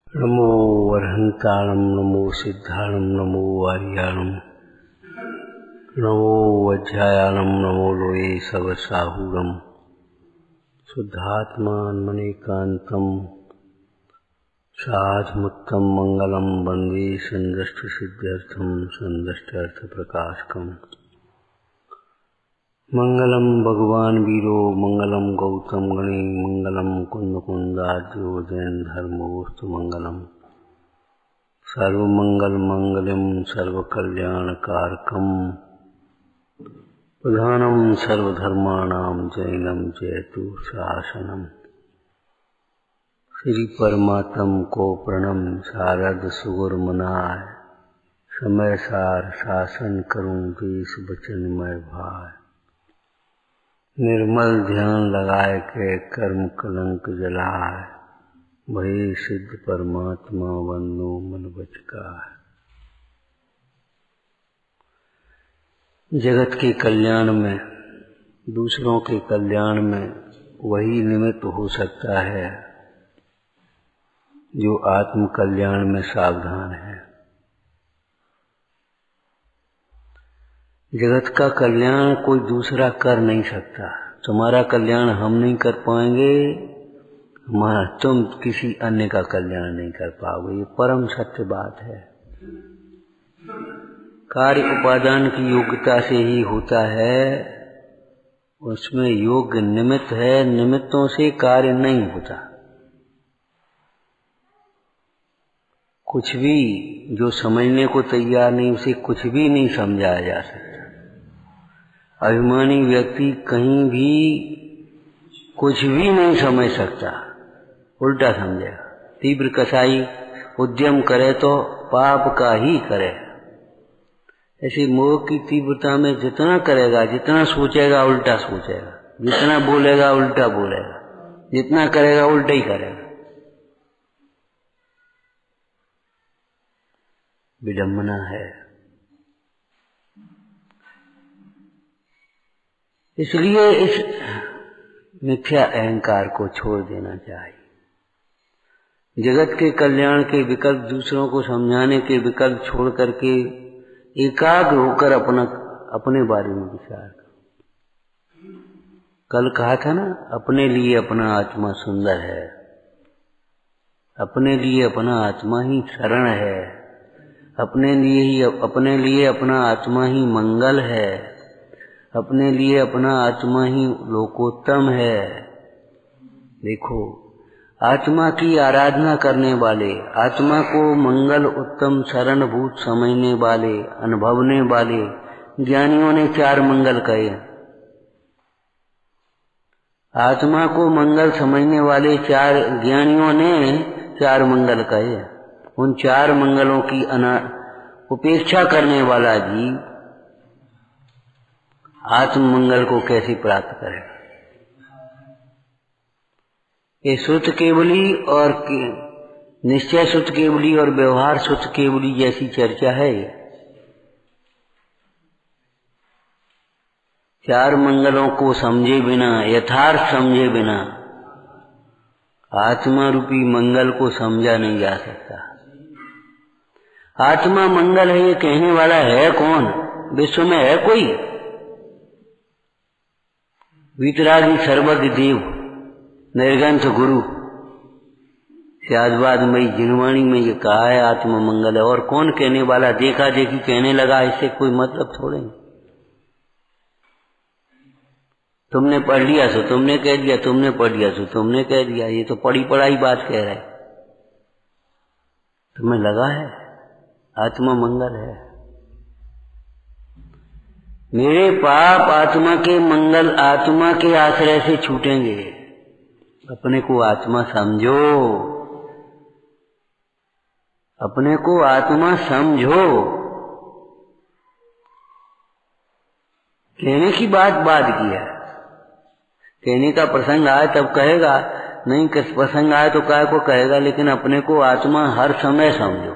नमो अर्हन्ताणं नमो सिद्धाणं नमो वार्याणं नमो वज्रायाणं नमो लोये सवसाहूरं शुद्धात्मानमनेकान्तं साधमुत्तम मंगलम वन्दे सन्दष्टसिद्ध्यर्थं सन्दष्टार्थप्रकाशकम्। मंगलम भगवान वीरो मंगलम गौतम गणे मंगलम कुंदकुंदाद्यो जैन धर्मोस्तु मंगलम सर्वमंगल मंगलम सर्वकल्याणकारकम प्रधानम सर्वधर्माणां जैनम जयतु शासनम। श्री परमात्म को प्रणम शारद सुगुर मनाय समय सार शासन करूं देश वचनमय भाय। निर्मल ध्यान लगाए के कर्म कलंक जलाए भय सिद्ध परमात्मा वंदो मन बचकाय। जगत के कल्याण में दूसरों के कल्याण में वही निमित्त हो सकता है जो आत्म कल्याण में सावधान है। जगत का कल्याण कोई दूसरा कर नहीं सकता। तुम्हारा कल्याण हम नहीं कर पाएंगे, तुम किसी अन्य का कल्याण नहीं कर पाओगे। ये परम सत्य बात है। कार्य उपादान की योग्यता से ही होता है, उसमें योग्य निमित्त है। निमित्तों से कार्य नहीं होता। कुछ भी जो समझने को तैयार नहीं, उसे कुछ भी नहीं समझाया जा सकता। अभिमानी व्यक्ति कहीं भी कुछ भी नहीं समझ सकता, उल्टा समझेगा। तीव्र कसाई उद्यम करे तो पाप का ही करे। ऐसी मोह की तीव्रता में जितना करेगा, जितना सोचेगा उल्टा सोचेगा, जितना बोलेगा उल्टा बोलेगा, जितना करेगा उल्टा ही करेगा। विडंबना है। इसलिए इस मिथ्या अहंकार को छोड़ देना चाहिए। जगत के कल्याण के विकल्प, दूसरों को समझाने के विकल्प छोड़ करके एकाग्र होकर अपने बारे में विचार करो। कल कहा था ना, अपने लिए अपना आत्मा सुंदर है, अपने लिए अपना आत्मा ही शरण है, अपने लिए अपना आत्मा ही मंगल है, अपने लिए अपना आत्मा ही लोकोत्तम है। देखो, आत्मा की आराधना करने वाले, आत्मा को मंगल उत्तम शरणभूत समझने वाले, अनुभवने वाले ज्ञानियों ने 4 मंगल कहे। आत्मा को मंगल समझने वाले 4 ज्ञानियों ने 4 मंगल कहे। उन 4 मंगलों की उपेक्षा करने वाला जीव आत्म मंगल को कैसे प्राप्त करेगा? ये सुत केवली और निश्चय सुत केवली और व्यवहार सुत केवली जैसी चर्चा है। 4 मंगलों को समझे बिना, यथार्थ समझे बिना आत्मा रूपी मंगल को समझा नहीं जा सकता। आत्मा मंगल है ये कहने वाला है कौन? विश्व में है कोई? वीतरागी सर्वज्ञ देव निर्ग्रंथ गुरु शादवाद मई जिनवाणी में ये कहा है आत्मा मंगल है। और कौन कहने वाला? देखा देखी कहने लगा, इससे कोई मतलब थोड़े। तुमने पढ़ लिया सो तुमने कह दिया, तुमने पढ़ लिया सो तुमने कह दिया। ये तो पढ़ी पढ़ाई बात कह रहा है। तुम्हें लगा है आत्मा मंगल है। मेरे पाप आत्मा के मंगल, आत्मा के आश्रय से छूटेंगे। अपने को आत्मा समझो, अपने को आत्मा समझो। कहने की बात की है। कहने का प्रसंग आए तब कहेगा, नहीं प्रसंग आए तो काय को कहेगा, लेकिन अपने को आत्मा हर समय समझो।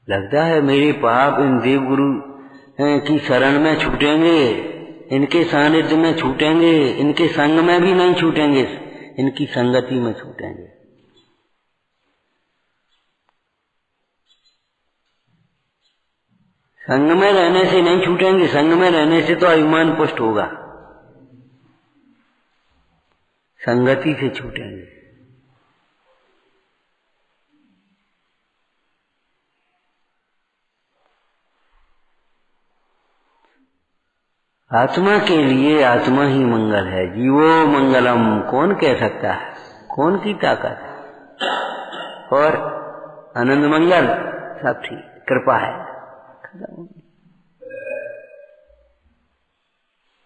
लगता है मेरे पाप इन देवगुरु की शरण में छूटेंगे, इनके सानिध्य में छूटेंगे, इनके संग में भी नहीं छूटेंगे, इनकी संगति में छूटेंगे। संग में रहने से नहीं छूटेंगे, संग में रहने से तो अभिमान पुष्ट होगा, संगति से छूटेंगे। आत्मा के लिए आत्मा ही मंगल है। जीवो मंगलम, कौन कह सकता है, कौन की ताकत है। और आनंद मंगल सब ठीक, कृपा है।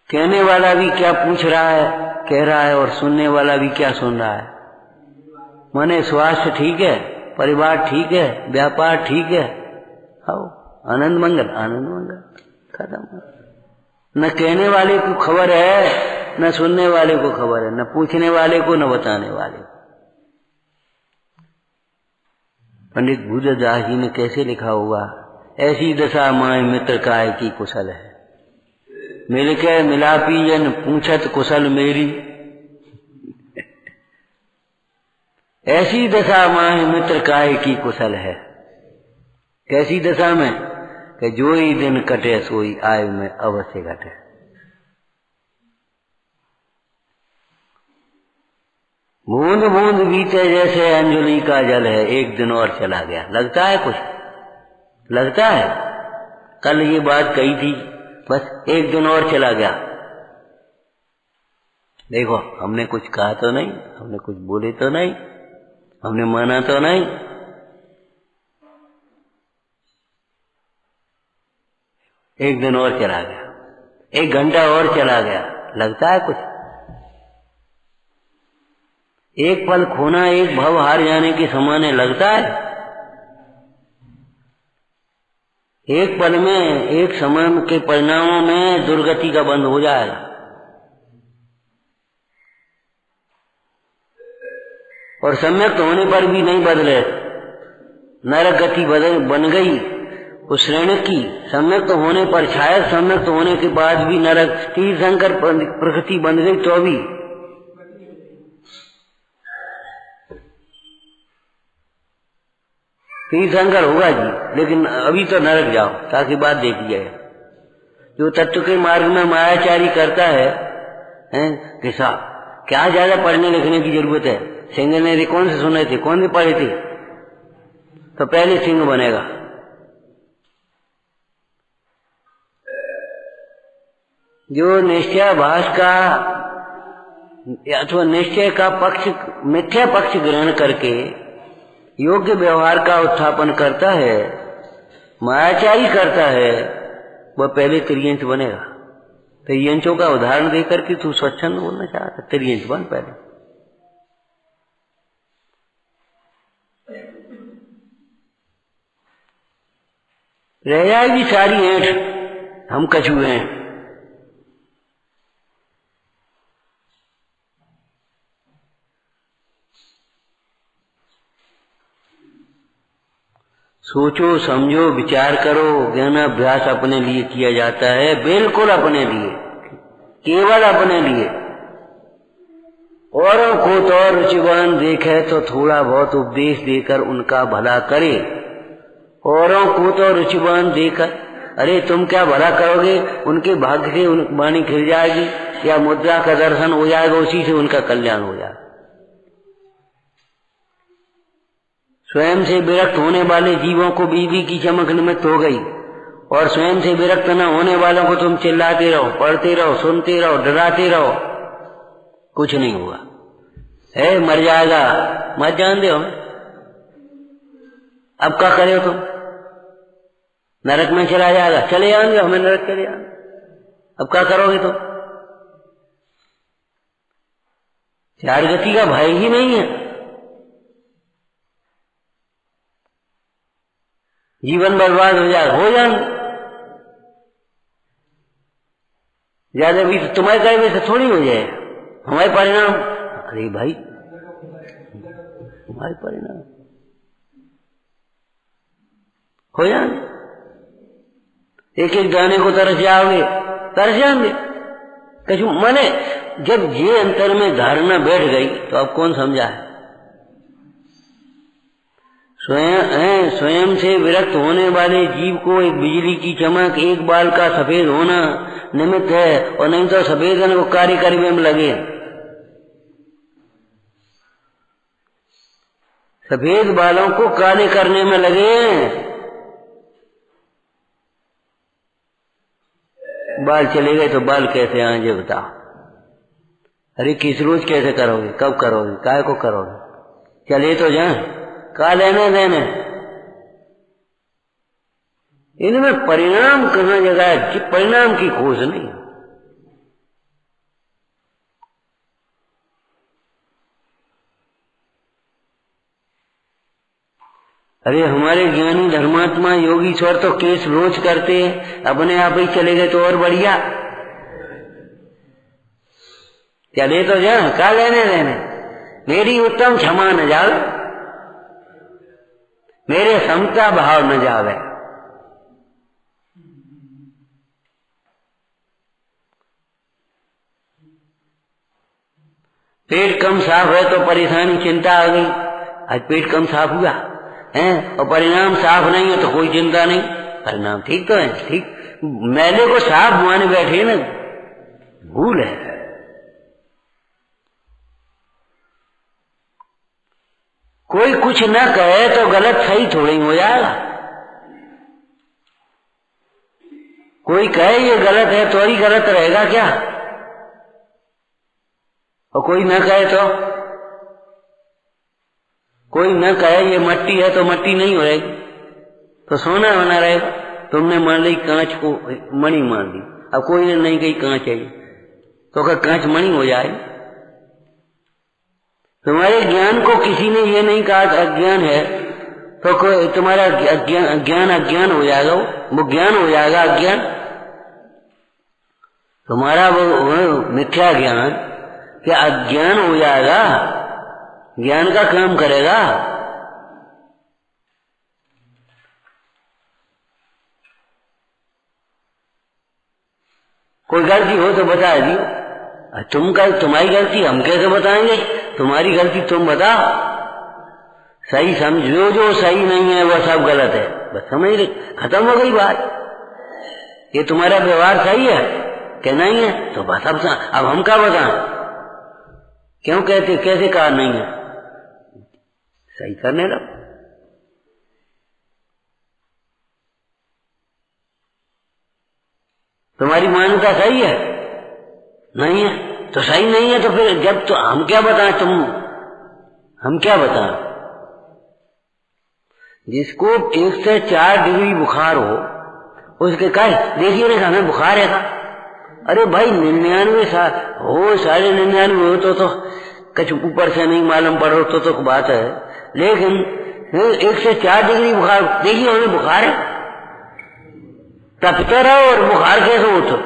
कहने वाला भी क्या पूछ रहा है, कह रहा है, और सुनने वाला भी क्या सुन रहा है। माने स्वास्थ्य ठीक है, परिवार ठीक है, व्यापार ठीक है, आओ आनंद मंगल, आनंद मंगल, खत्म। न कहने वाले को खबर है, न सुनने वाले को खबर है, न पूछने वाले को, न बताने वाले को। पंडित भूदेवदास जी ने कैसे लिखा हुआ, ऐसी दशा माय मित्र काय की कुशल है, मिल के मिलापी जन पूछत कुशल मेरी। ऐसी दशा माय मित्र काय की कुशल है। कैसी दशा में, कि जो ही दिन कटे सोई आयु में अवश्य घटे। बूंद बूंद बीते जैसे अंजलि का जल है, एक दिन और चला गया। लगता है कुछ, लगता है कल ये बात कही थी, बस एक दिन और चला गया। देखो हमने कुछ कहा तो नहीं, हमने कुछ बोले तो नहीं, हमने माना तो नहीं, एक दिन और चला गया, एक घंटा और चला गया। लगता है कुछ। एक पल खोना एक भव हार जाने के समान है, लगता है। एक पल में, एक समय के परिणामों में दुर्गति का बंद हो जाएगा। और सम्यक होने पर भी नहीं बदले, नरक गति बन गई उस श्रेणी की। सम्यक होने पर, शायद सम्यक होने के बाद भी नरक, तीर्थंकर प्रकृति बन गई तो भी तीर्थंकर होगा जी, लेकिन अभी तो नरक जाओ ताकि बात देखी जाए। जो तत्व के मार्ग में मायाचारी करता है कि साहब क्या ज्यादा पढ़ने लिखने की जरूरत है। सिंह ने कौन से सुने थे, कौन से पढ़े थे, तो पहले सिंह बनेगा। जो निश्चयाभास का अथवा निश्चय का पक्ष, मिथ्या पक्ष ग्रहण करके योग्य व्यवहार का उत्थापन करता है, मायाचारी करता है, वह पहले त्रियंच बनेगा। त्रियंचों का उदाहरण देकर के तू स्वच्छंद बोलना चाहता, त्रियंच बन पहले। रह जाएगी सारी ऐंठ, हम कछुए हैं। सोचो समझो विचार करो। ज्ञानाभ्यास अपने लिए किया जाता है, बिल्कुल अपने लिए, केवल अपने लिए। औरों को तो रुचिवान देखे तो थोड़ा बहुत उपदेश देकर उनका भला करे। औरों को तो रुचिवान देकर, अरे तुम क्या भला करोगे, उनके भाग्य से वाणी खिल जाएगी या मुद्रा का दर्शन हो जाएगा, उसी से उनका कल्याण हो जाएगा। स्वयं से विरक्त होने वाले जीवों को बिजली की चमक निमित्त हो गई, और स्वयं से विरक्त न होने वालों को तुम चिल्लाते रहो, पढ़ते रहो, सुनते रहो, डराते रहो, कुछ नहीं हुआ। है मर जाएगा, मत जान दो। अब क्या करे तुम, नरक में चला जाएगा, चले जाएंगे, हमें नरक चले जाएंगे। अब क्या करोगे तुम? चार गति का भय ही नहीं है। जीवन बर्बाद हो जाएगा, हो जाएंगे। ज्यादा भी तुम्हारे कहने से थोड़ी हो जाए, हमारे परिणाम, अरे भाई हमारे परिणाम हो जाएंगे। एक एक दाने को तरस जाओगे, तरस जाएंगे। कछु माने जब ये अंतर में धारणा बैठ गई तो अब कौन समझा है? स्वयं से विरक्त होने वाले जीव को एक बिजली की चमक, एक बाल का सफेद होना निमित्त है, और नहीं तो सफेद होने को कार्य करने में लगे। सफेद बालों को काले करने में लगे। बाल चले गए तो बाल कैसे आएंगे बताओ? अरे किस रोज कैसे करोगे, कब करोगे, काय को करोगे? चले तो जाए, का लेने देने। इनमें परिणाम कहाँ जगह है? परिणाम की खोज नहीं। अरे हमारे ज्ञानी धर्मात्मा योगीश्वर तो केस रोज करते हैं, अपने आप ही चले गए तो और बढ़िया। चले तो जा, का लेने देने। मेरी उत्तम क्षमा न जावे, मेरे समता भाव न जावे। पेट कम साफ है तो परेशानी चिंता आ गई। आज पेट कम साफ हुआ है और परिणाम साफ नहीं है तो कोई चिंता नहीं। परिणाम ठीक तो है, ठीक। मैले को साफ माने बैठे ना, भूल है। कोई कुछ न कहे तो गलत सही थोड़ी हो जाएगा। कोई कहे ये गलत है तो ही गलत रहेगा क्या? और कोई न कहे तो, कोई न कहे ये मट्टी है तो मट्टी नहीं हो रहेगी, तो सोना बना रहेगा। तुमने मान ली कांच को मणि मान ली, अब कोई ने नहीं कही कांच है तो अगर कांच मणि हो जाए। तुम्हारे ज्ञान को किसी ने ये नहीं कहा अज्ञान है तो तुम्हारा ज्ञान अज्ञान हो जाएगा, वो ज्ञान हो जाएगा अज्ञान। तुम्हारा वो मिथ्या ज्ञान क्या अज्ञान हो जाएगा, ज्ञान का काम करेगा। कोई गलती हो तो बता दियो। तुम्हारी गलती हम कैसे बताएंगे? तुम्हारी गलती तुम बताओ। सही समझो, जो सही नहीं है वह सब गलत है, बस समझ ली, खत्म हो गई बात। ये तुम्हारा व्यवहार सही है कि नहीं है तो बस अब हम क्या बताएं? क्यों कहते, कैसे कहा नहीं है? सही करने लग। तुम्हारी मान्यता सही है नहीं है तो सही नहीं है, तो फिर जब तो हम क्या बताएं? हम क्या बताएं? जिसको 1 से 4 डिग्री बुखार हो उसके कहे देखिए ना हमें बुखार है का। अरे भाई 99 हो 99.5 हो तो कुछ ऊपर से नहीं मालूम पड़ो तो बात है, लेकिन 1 से 4 डिग्री बुखार देखिए हमें बुखार है, तपते रहो और बुखार कैसे हो? तो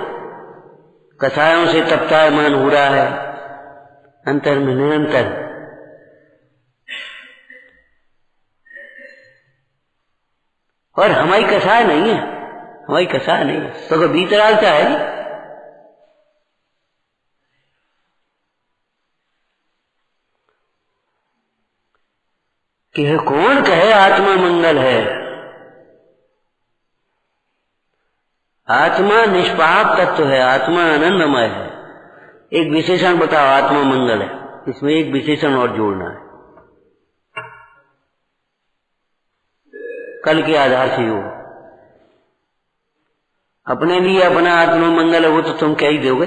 कसायों से तप्तायमान हो रहा है अंतर में निरंतर। और हमारी कसाय नहीं है, हमारी कसाय नहीं है तो भीतराल क्या है कि कौन कहे आत्मा मंगल है? आत्मा निष्पाप तत्व है, आत्मा आनंदमय है। एक विशेषण बताओ, आत्मा मंगल है, इसमें एक विशेषण और जोड़ना है कल के आधार से। हो अपने लिए अपना आत्मा मंगल है वो तो तुम कह ही दोगे,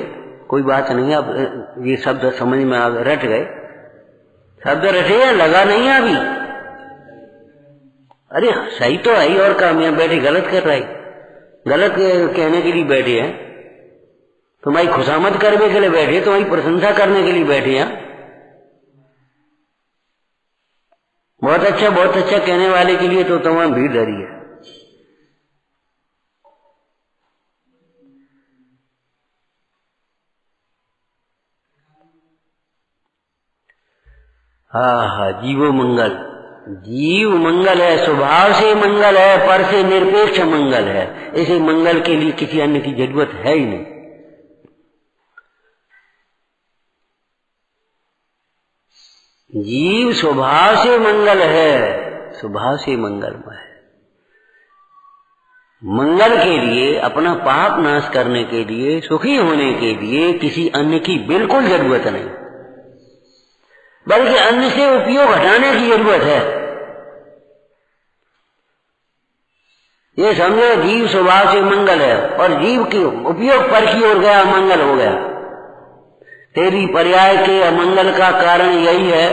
कोई बात नहीं। अब ये शब्द समझ में आ गए, रट गए शब्द, रटे या लगा नहीं है अभी? अरे सही तो है ही, और काम यहाँ बैठे गलत कर रहा है, गलत कहने के लिए बैठे हैं। तुम्हारी खुशामद करने के लिए बैठे, तुम्हारी प्रशंसा करने के लिए बैठे हैं। बहुत अच्छा कहने वाले के लिए तो तमाम भीड़ धरी है। हाँ, जीवो मंगल, जीव मंगल है, स्वभाव से मंगल है, पर से निरपेक्ष मंगल है। इसे मंगल के लिए किसी अन्य की जरूरत है ही नहीं। जीव स्वभाव से मंगल है, स्वभाव से मंगलमय है। मंगल के लिए, अपना पाप नाश करने के लिए, सुखी होने के लिए किसी अन्य की बिल्कुल जरूरत नहीं, बल्कि अन्य से उपयोग हटाने की जरूरत है। ये समझो जीव स्वभाव से मंगल है और जीव के उपयोग पर की ओर गया, मंगल हो गया। तेरी पर्याय के अमंगल का कारण यही है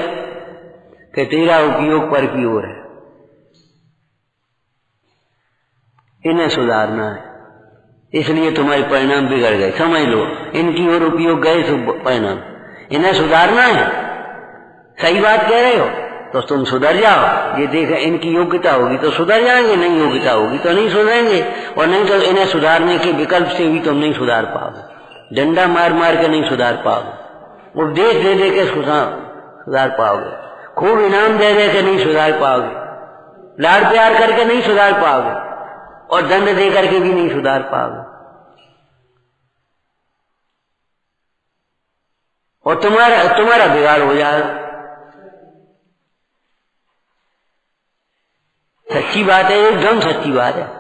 कि तेरा उपयोग पर की ओर है। इन्हें सुधारना है, इसलिए तुम्हारे परिणाम बिगड़ गए। समझ लो, इनकी ओर उपयोग गए तो परिणाम, इन्हें सुधारना है। सही बात कह रहे हो तो तुम सुधर जाओ। ये देखें, इनकी योग्यता होगी तो सुधर जाएंगे, नहीं योग्यता होगी तो नहीं सुधरेंगे। और नहीं तो इन्हें सुधारने के विकल्प से भी तुम नहीं सुधार पाओगे। डंडा मार मार के नहीं सुधार पाओगे, उपदेश दे दे के सुधार पाओगे, खूब इनाम दे दे के नहीं सुधार पाओगे, लाड प्यार करके नहीं सुधार पाओगे, और दंड दे करके भी नहीं सुधार पाओगे। और तुम्हारा बिगाड़ हो जाएगा। सच्ची बात है, एकदम सच्ची बात है।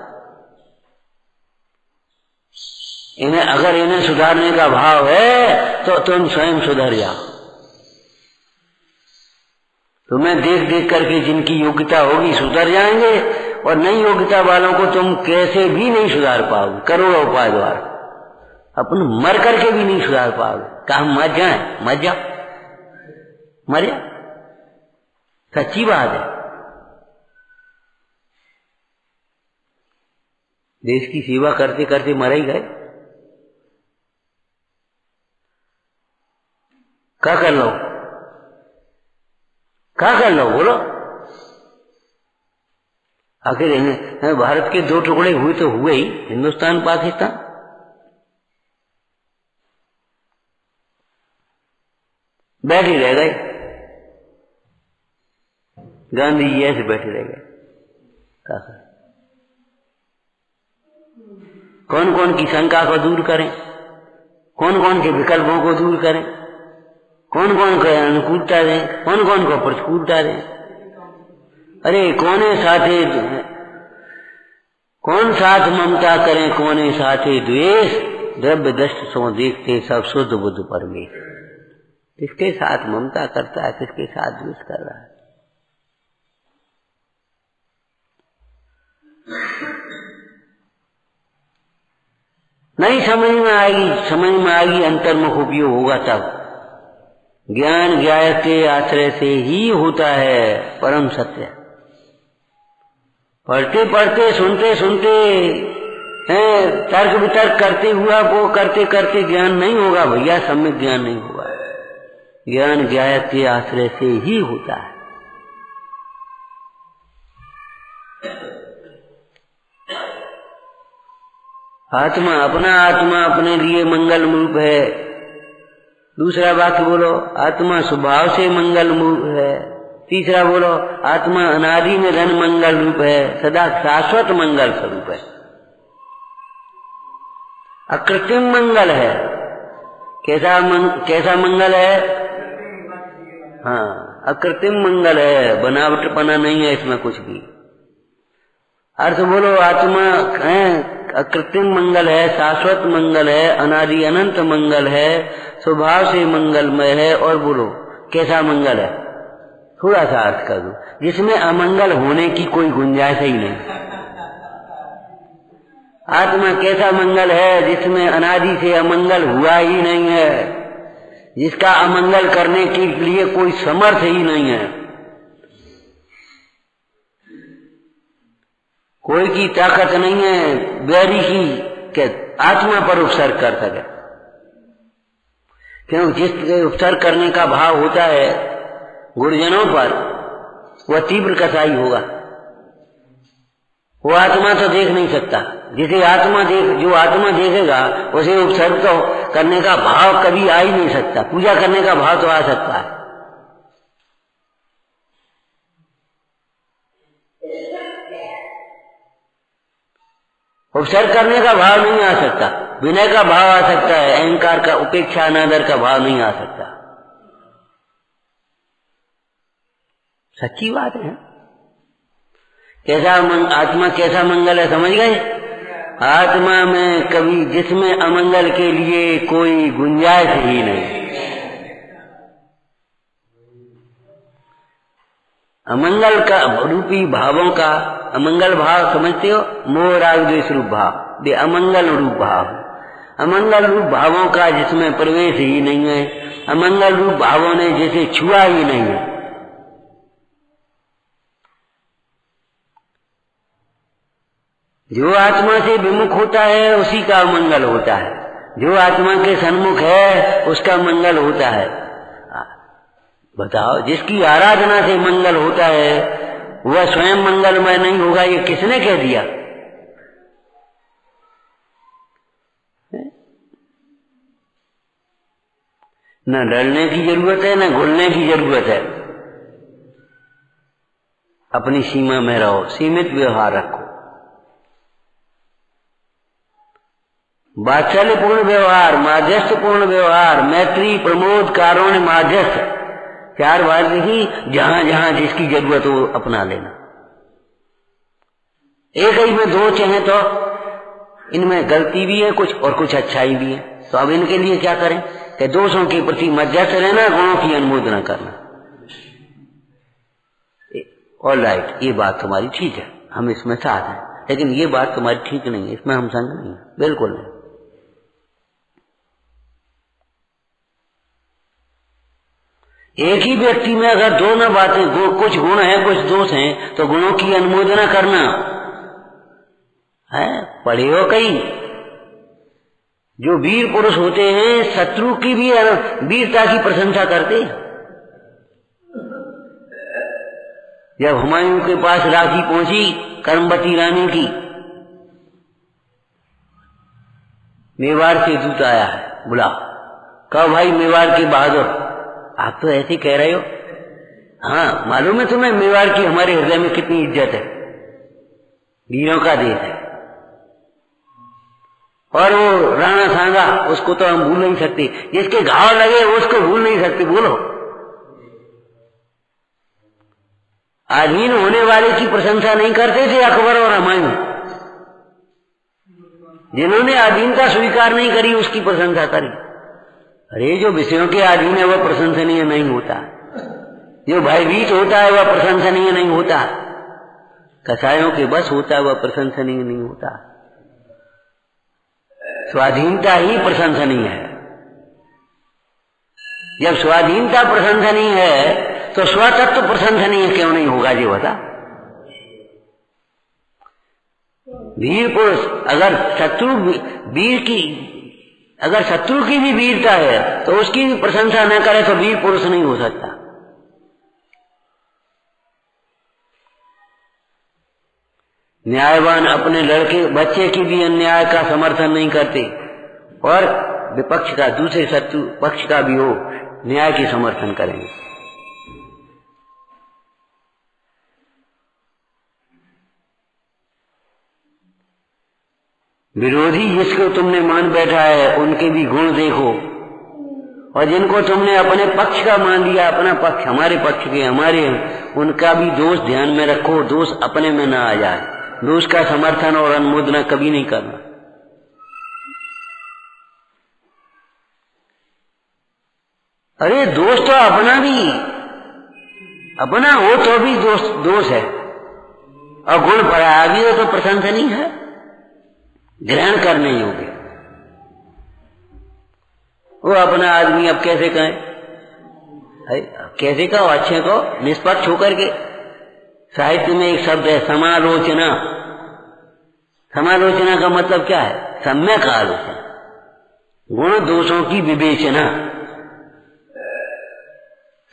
अगर इन्हें सुधारने का भाव है तो तुम स्वयं सुधर जाओ। तुम्हें देख देख करके जिनकी योग्यता होगी सुधर जाएंगे, और नई योग्यता वालों को तुम कैसे भी नहीं सुधार पाओगे, करोड़ों उपाय द्वारा, अपन मर करके भी नहीं सुधार पाओगे। कहा मर जाए, मर जा, मर जा, सच्ची बात है। देश की सेवा करते करते मर ही गए। क्या कर लो, क्या कर लो, बोलो। आखिर इन्हें भारत के दो टुकड़े हुए तो हुए ही, हिंदुस्तान पाकिस्तान। बैठ ही रह गए, गांधी जी ऐसे बैठे रह गए। क्या करें, कौन कौन की शंका को दूर करें, कौन कौन के विकल्पों को दूर करें, कौन कौन को अनुकूलता दें, कौन कौन को प्रतिकूलता दें। अरे कौन साथ ममता करें, कौने साथे द्वेष, द्रव्य दृष्टि सो देखते सब शुद्ध बुद्ध परमेश। किसके साथ ममता करता है, किसके साथ द्वेष कर रहा है। नहीं समझ में आएगी, अंतर्मुख उपयोग होगा तब। ज्ञान ज्ञाय के आश्रय से ही होता है परम सत्य। पढ़ते पढ़ते, सुनते सुनते, तर्क वितर्क करते हुआ वो करते करते ज्ञान नहीं होगा भैया, सम्यक ज्ञान नहीं होगा। ज्ञान ज्ञाय के आश्रय से ही होता है। आत्मा अपने लिए मंगल रूप है। दूसरा वाक्य बोलो, आत्मा स्वभाव से मंगल रूप है। तीसरा बोलो, आत्मा अनादि में धन मंगल रूप है, सदा शाश्वत मंगल स्वरूप है, अकृत्रिम मंगल है। कैसा मंगल है? हाँ, अकृत्रिम मंगल है, बनावटपना नहीं है इसमें कुछ भी। अर्थ बोलो, आत्मा अकृत्रिम मंगल है, शाश्वत मंगल है, अनादि अनंत मंगल है, स्वभाव से मंगलमय है। और बोलो कैसा मंगल है, थोड़ा सा अर्थ कर दो, जिसमें अमंगल होने की कोई गुंजाइश ही नहीं। आत्मा कैसा मंगल है, जिसमें अनादि से अमंगल हुआ ही नहीं है, जिसका अमंगल करने के लिए कोई समर्थ ही नहीं है, कोई की ताकत नहीं है बैरी की कि आत्मा पर उपसर्ग कर सके। क्योंकि जिसके उपसर्ग करने का भाव होता है गुरुजनों पर, वह तीव्र कसाई होगा। वो आत्मा तो देख नहीं सकता, जो आत्मा देखेगा उसे उपसर्ग तो करने का भाव कभी आ ही नहीं सकता। पूजा करने का भाव तो आ सकता है, उपसर्ग करने का भाव नहीं आ सकता। विनय का भाव आ सकता है, अहंकार का, उपेक्षा अनादर का भाव नहीं आ सकता। सच्ची बात है। कैसा आत्मा कैसा मंगल है, समझ गए? आत्मा में कभी जिसमें अमंगल के लिए कोई गुंजाइश ही नहीं। अमंगल का रूपी भावों का, अमंगल भाव समझते हो, मोह राग द्वेष रूप भाव, ये अमंगल रूप भाव। अमंगल रूप भावों का जिसमें प्रवेश ही नहीं है, अमंगल रूप भावों ने जिसे छुआ ही नहीं है, जो आत्मा से विमुख होता है उसी का मंगल होता है, जो आत्मा के सन्मुख है उसका मंगल होता है। बताओ, जिसकी आराधना से मंगल होता है वह स्वयं मंगलमय नहीं होगा, ये किसने कह दिया? न डरने की जरूरत है, न घुलने की जरूरत है। अपनी सीमा में रहो, सीमित व्यवहार रखो, वात्सल्यपूर्ण व्यवहार, माध्यस्थपूर्ण व्यवहार, मैत्री, प्रमोद, कारुण्य, माध्यस्थ, चार बार ही जहां जहां जिसकी जरूरत हो अपना लेना। एक ही में दो चाहे तो इनमें गलती भी है कुछ और कुछ अच्छाई भी है, तो अब इनके लिए क्या करें कि दोषों के प्रति मध्यस्थ रहना, गुणों की अनुमोदना करना। ऑल राइट, ये बात तुम्हारी ठीक है, हम इसमें साथ हैं, लेकिन ये बात तुम्हारी ठीक नहीं है, इसमें हम संग नहीं है, बिल्कुल नहीं। एक ही व्यक्ति में अगर दोनों बातें, कुछ गुण है कुछ दोष हैं, तो गुणों की अनुमोदना करना है। पढ़े हो कहीं, जो वीर पुरुष होते हैं शत्रु की भी वीरता की प्रशंसा करते। जब हुमायूं के पास राखी पहुंची कर्मवती रानी की, मेवाड़ से दूत आया है, बुला, कहो भाई मेवाड़ के बहादुर, आप तो ऐसे कह रहे हो, हाँ मालूम है तुम्हें मेवाड़ की हमारे हृदय में कितनी इज्जत है, वीरों का देश है, और वो राणा सांगा उसको तो हम भूल नहीं सकते, जिसके घाव लगे उसको भूल नहीं सकते। बोलो, अधीन होने वाले की प्रशंसा नहीं करते थे अकबर और हुमायूं, जिन्होंने अधीनता स्वीकार नहीं करी उसकी प्रशंसा करी। अरे जो विषयों के अधीन है वह प्रशंसनीय नहीं होता, जो भयभीत होता है वह प्रशंसनीय नहीं होता, कसायों के बस होता है वह प्रशंसनीय नहीं होता। स्वाधीनता ही प्रशंसनीय है। जब स्वाधीनता प्रशंसनीय है तो स्वतत्व प्रशंसनीय क्यों नहीं होगा? जी बता। वीर पुरुष अगर शत्रु की भी वीरता है तो उसकी भी प्रशंसा न करे तो वीर पुरुष नहीं हो सकता। न्यायवान अपने लड़के बच्चे की भी अन्याय का समर्थन नहीं करते, और विपक्ष का, दूसरे शत्रु पक्ष का भी हो, न्याय की समर्थन करेंगे। विरोधी जिसको तुमने मान बैठा है उनके भी गुण देखो, और जिनको तुमने अपने पक्ष का मान लिया, अपना पक्ष, हमारे पक्ष के, हमारे, उनका भी दोष ध्यान में रखो, दोष अपने में ना आ जाए। दोष का समर्थन और अनुमोदना कभी नहीं करना। अरे दोष तो अपना भी, अपना हो तो भी दोष है, और गुण पराया भी हो तो प्रशंसनीय है, ग्रहण करने योग्य। वो अपना आदमी अब कैसे कहें, कैसे कहो? अच्छे को निष्पक्ष होकर के। साहित्य में एक शब्द है समालोचना। समालोचना का मतलब क्या है? सम्यक आलोचना, गुण दोषों की विवेचना,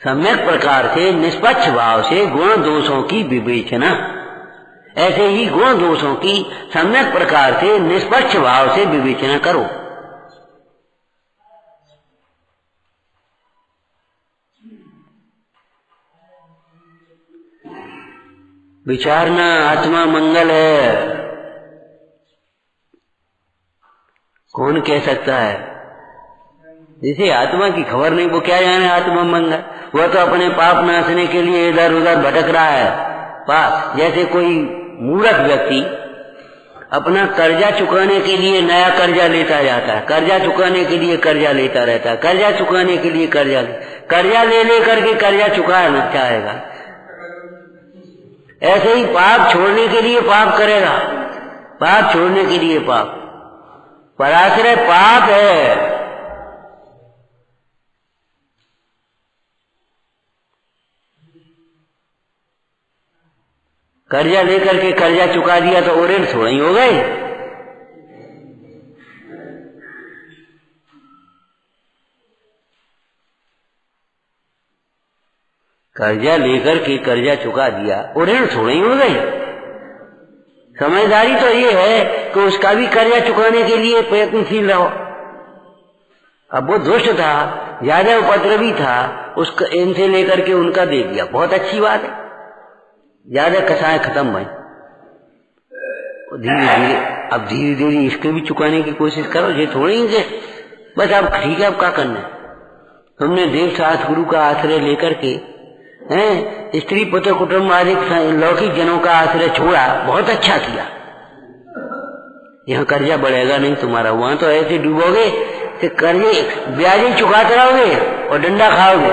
सम्यक प्रकार से निष्पक्ष भाव से गुण दोषों की विवेचना। ऐसे ही गुण दोषों की सम्यक प्रकार से निष्पक्ष भाव से विवेचना करो। विचारना आत्मा मंगल है। कौन कह सकता है? जिसे आत्मा की खबर नहीं वो क्या जाने आत्मा मंगल। वह तो अपने पाप नाशने के लिए इधर उधर भटक रहा है। पाप जैसे कोई मूर्ख व्यक्ति अपना कर्जा चुकाने के लिए नया कर्जा लेता जाता है, कर्जा चुकाने के लिए कर्जा लेता रहता है, कर्जा चुकाने के लिए कर्जा ले करके कर्जा चुकाना चाहेगा। ऐसे ही पाप छोड़ने के लिए पाप करेगा, पाप छोड़ने के लिए पाप। पराश्रय पाप है। कर्जा लेकर के कर्जा चुका दिया तो और ऋण थोड़ा ही हो गए। कर्जा लेकर के कर्जा चुका दिया और ऋण थोड़ा ही हो गए। समझदारी तो ये है कि उसका भी कर्जा चुकाने के लिए प्रयत्नशील रहो। अब वो दुष्ट था, ज्यादा उपद्रवी था, उसका इनसे लेकर के उनका दे दिया, बहुत अच्छी बात है। ज्यादा कसाय खत्म भाई। धीरे धीरे अब धीरे धीरे इसके भी चुकाने की कोशिश करो। ये थोड़ी ही बस अब ठीक है, अब क्या करना है। तुमने देव शास्त्र गुरु का आश्रय लेकर के स्त्री पुत्र कुटुंब आदि लौकिक जनों का आश्रय छोड़ा, बहुत अच्छा किया। यहाँ कर्जा बढ़ेगा नहीं तुम्हारा, वहां तो ऐसे डूबोगे कि कर्जे ब्याज ही चुकाते रहोगे और डंडा खाओगे।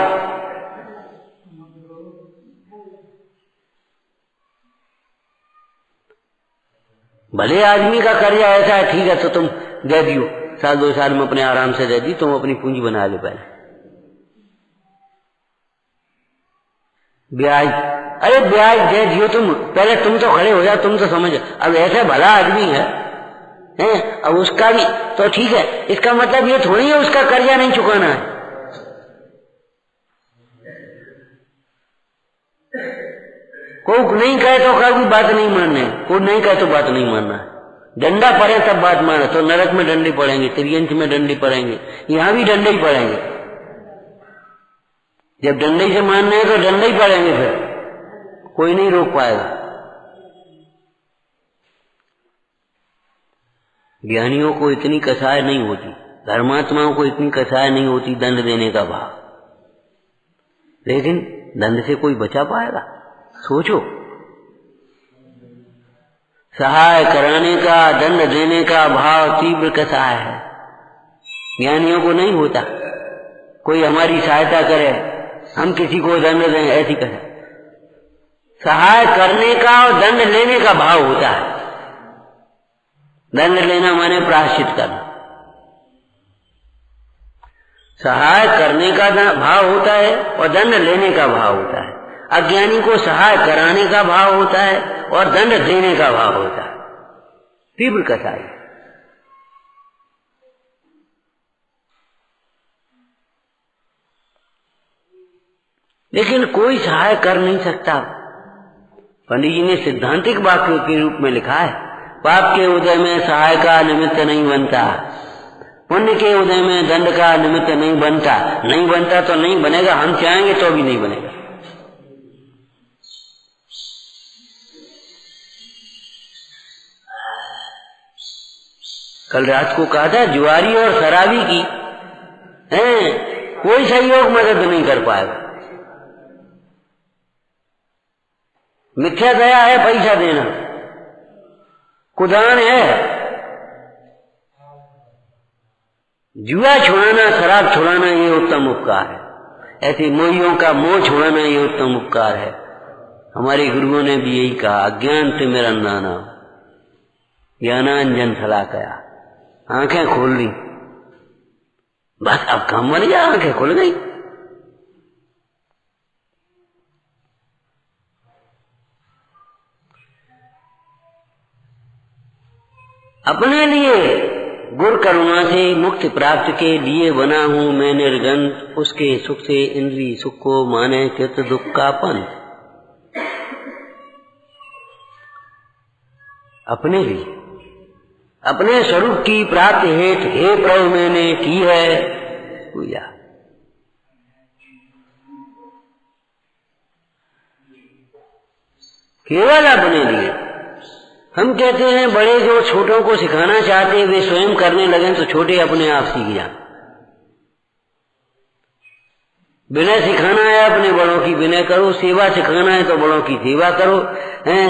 भले आदमी का कर्जा ऐसा है, ठीक है तो तुम दे दियो, साल 2 साल में अपने आराम से दे दी, तुम अपनी पूंजी बना लो। पहले ब्याज, अरे ब्याज दे दियो तुम, पहले तुम तो खड़े हो जाओ, तुम तो समझ। अब ऐसा भला आदमी है अब उसका भी तो ठीक है। इसका मतलब ये थोड़ी है उसका कर्जा नहीं चुकाना है। कोई नहीं कहे तो कोई बात नहीं मानने, कोई नहीं कहे तो बात नहीं मानना है। डंडा पड़े तब बात माने, तो नरक में डंडे पड़ेंगे, त्रियंश में डंडे पड़ेंगे, यहाँ भी डंडे ही पड़ेंगे। जब डंडे से मानने हैं तो डंडे ही पड़ेंगे, फिर कोई नहीं रोक पाएगा। ज्ञानियों को इतनी कसाय नहीं होती, धर्मात्माओं को इतनी कसाय नहीं होती दंड देने का भाव। लेकिन दंड से कोई बचा पाएगा? सोचो, सहाय कराने का, दंड देने का भाव तीव्र कसाय है। ज्ञानियों को नहीं होता। कोई हमारी सहायता करे, हम किसी को दंड दें, ऐसी कसा। सहाय करने का और दंड लेने का भाव होता है। दंड लेना माने प्रायश्चित करना। सहाय करने का भाव होता है और दंड लेने का भाव होता है। अज्ञानी को सहाय कराने का भाव होता है और दंड देने का भाव होता है। तीव्र कसाई। लेकिन कोई सहाय कर नहीं सकता। पंडित जी ने सिद्धांतिक वाक्य के रूप में लिखा है, पाप के उदय में सहाय का निमित्त नहीं बनता, पुण्य के उदय में दंड का निमित्त नहीं बनता। नहीं बनता तो नहीं बनेगा, हम चाहेंगे तो भी नहीं बनेगा। कल रात को कहा था, जुआरी और शराबी की कोई सहयोग मदद नहीं कर पाएगा। मिथ्या दया है पैसा देना, कुदान है। जुआ छुड़ाना, शराब छुड़ाना ये उत्तम उपकार है। ऐसे मोहियों का मोह छुड़ाना ये उत्तम उपकार है। हमारे गुरुओं ने भी यही कहा, अज्ञान से मेरा नाना ज्ञानांजन सलाकया। आंखें खोल ली, बस अब काम बन गया, आंखें खुल गई। अपने लिए गुरु करुणा से मुक्ति प्राप्त के लिए बना हूं मैं निर्गंध, उसके सुख से इंद्रिय सुख को माने कृत दुख का पंथ। अपने लिए, अपने स्वरूप की प्राप्ति हेतु हे प्रभु मैंने की है पूजा। केवल अपने लिए। हम कहते हैं बड़े जो छोटों को सिखाना चाहते वे स्वयं करने लगे तो छोटे अपने आप सीख जाए। विनय सिखाना है अपने बड़ों की विनय करो, सेवा सिखाना है तो बड़ों की सेवा करो,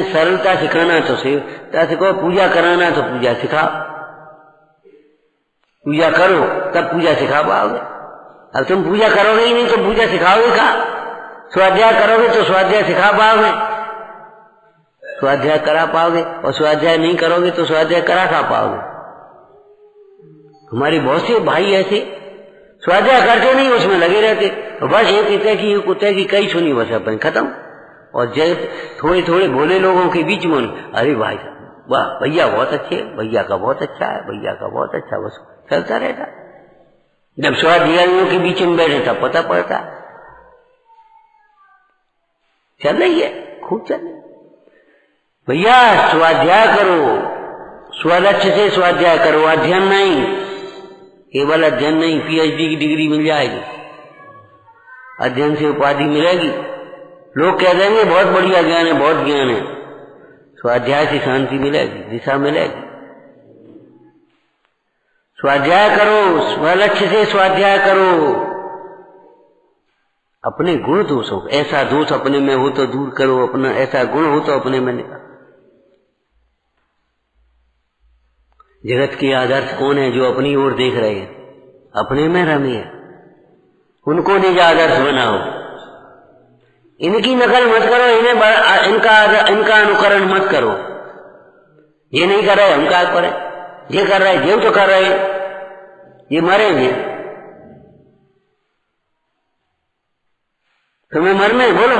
सरलता सिखाना है तो सेवा सिखाओ, पूजा कराना है तो पूजा सिखाओ, पूजा करो तब पूजा सिखा पाओगे। अब तुम पूजा करोगे ही नहीं तो पूजा सिखाओगे कहाँ? स्वाध्याय करोगे तो स्वाध्याय सिखा पाओगे, स्वाध्याय करा पाओगे, और स्वाध्याय नहीं करोगे तो स्वाध्याय करा खा पाओगे। हमारे बहुत से भाई ऐसे स्वाध्याय करते नहीं, उसमें लगे रहते, बस एक कुत्ते की कई सुनी बस अपन खत्म। और जब थोड़े थोड़े भोले लोगों के बीच में, अरे भाई वाह भैया बहुत अच्छे, भैया का बहुत अच्छा है, भैया का बहुत अच्छा, बस चलता रहता। जब स्वाध्यायों के बीच में बैठे तब पता पड़ता चल रही है, खूब चल रही। भैया स्वाध्याय करो, स्वलक्ष्य से स्वाध्याय करो, अध्ययन नहीं, केवल अध्ययन नहीं। पीएचडी की डिग्री मिल जाएगी, अध्ययन से उपाधि मिलेगी, लोग कह देंगे बहुत बढ़िया ज्ञान है, बहुत ज्ञान है। स्वाध्याय से शांति मिलेगी, दिशा मिलेगी। स्वाध्याय करो, स्वलक्ष्य से स्वाध्याय करो। अपने गुण दोषों, ऐसा दोष अपने में हो तो दूर करो, अपना ऐसा गुण हो तो अपने में निकालो। जगत के आदर्श कौन है? जो अपनी ओर देख रहे हैं, अपने में रमिए, उनको निज आदर्श बनाओ। इनकी नकल मत करो, इनका अनुकरण मत करो। ये नहीं कर रहे हम क्या करें, ये कर रहे ये तो कर रहे, ये मरेंगे, तुम्हें मरने बोलो।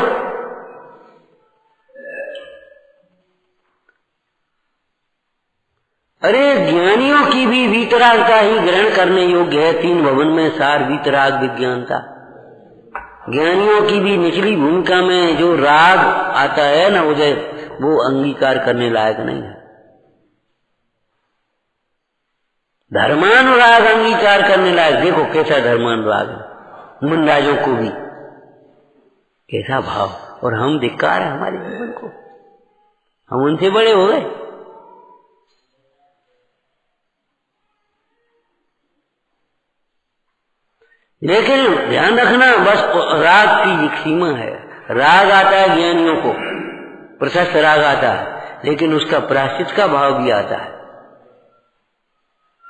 अरे ज्ञानियों की भी वीतरागता ही ग्रहण करने योग्य है। 3 भवन में सार वीतराग विज्ञानता। ज्ञानियों की भी निचली भूमिका में जो राग आता है ना उदय, वो अंगीकार करने लायक नहीं है। धर्मानुराग अंगीकार करने लायक। देखो कैसा धर्मानुराग है मुंडाजों को भी, कैसा भाव। और हम धिक्कार है हमारे जीवन को, हम उनसे बड़े हो गए। लेकिन ध्यान रखना, बस राग की एक सीमा है। राग आता है ज्ञानियों को, प्रशस्त राग आता है, लेकिन उसका प्रायश्चित का भाव भी आता है।